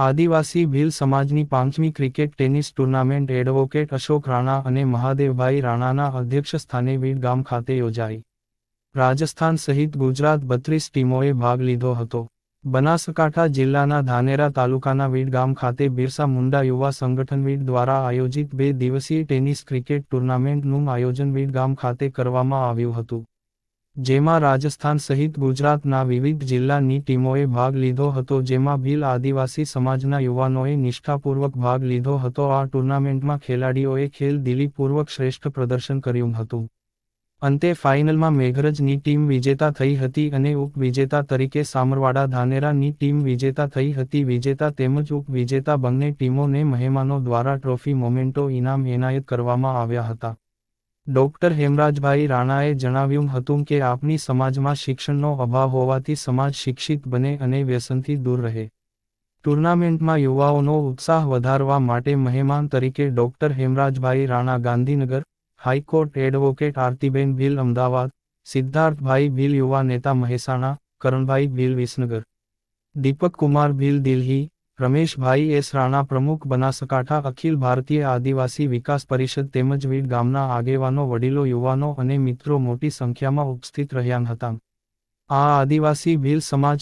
આદિવાસી ભીલ સમાજની 5મી cricket tennis tournament advocate Ashok Rana અને મહાદેવભાઈ રાણાના અધ્યક્ષસ્થાને વીડ ગામ ખાતે યોજાઈ. રાજસ્થાન સહિત ગુજરાત 32 ટીમોએ ભાગ લીધો હતો. બનાસકાંઠા જિલ્લાના ધાનેરા તાલુકાના વીડ ગામ ખાતે બિરસા મુંડા યુવા સંગઠન વીડ દ્વારા આયોજિત 2 દિવસીય ટેનિસ ક્રિકેટ ટુર્નામેન્ટનું આયોજન વીડ ગામ ખાતે કરવામાં આવ્યું હતું. જેમાં રાજસ્થાન સહિત ગુજરાતના વિવિધ જિલ્લાની ટીમોએ ભાગ લીધો હતો, જેમાં ભીલ આદિવાસી સમાજના યુવાનોએ નિષ્ઠાપૂર્વક ભાગ લીધો હતો. આ ટુર્નામેન્ટમાં ખેલાડીઓએ ખેલદિલીપૂર્વક શ્રેષ્ઠ પ્રદર્શન કર્યું હતું. અંતે ફાઇનલમાં મેઘરજની ટીમ વિજેતા થઈ હતી અને ઉપવિજેતા તરીકે સામરવાડા ધાનેરાની ટીમ વિજેતા થઈ હતી. વિજેતા તેમજ ઉપવિજેતા બંને ટીમોને મહેમાનો દ્વારા ટ્રોફી મોમેન્ટો ઇનામ એનાયત કરવામાં આવ્યા હતા. ડોક્ટર હેમરાજભાઈ રાણાએ જણાવ્યું હતું કે આપણી સમાજમાં શિક્ષણનો અભાવ હોવાથી સમાજ શિક્ષિત બને અને વ્યસનથી દૂર રહે. ટુર્નામેન્ટમાં યુવાઓનો ઉત્સાહ વધારવા માટે મહેમાન તરીકે doctor Hemrajbhai Rana Gandhinagar, high court advocate Aartiben Bhil Ahmedabad, Siddharthbhai Bhil યુવા નેતા મહેસાણા, કરણભાઈ ભીલ વિસનગર, દીપક કુમાર ભીલ દિલ્હી, રમેશભાઈ એસ રાણા પ્રમુખ બનાસકાંઠા અખિલ ભારતીય આદિવાસી વિકાસ પરિષદ તેમજ વીડ ગામના આગેવાનો, વડીલો, યુવાનો અને મિત્રો મોટી સંખ્યામાં ઉપસ્થિત રહ્યા હતા. આ આદિવાસી ભીલ સમાજ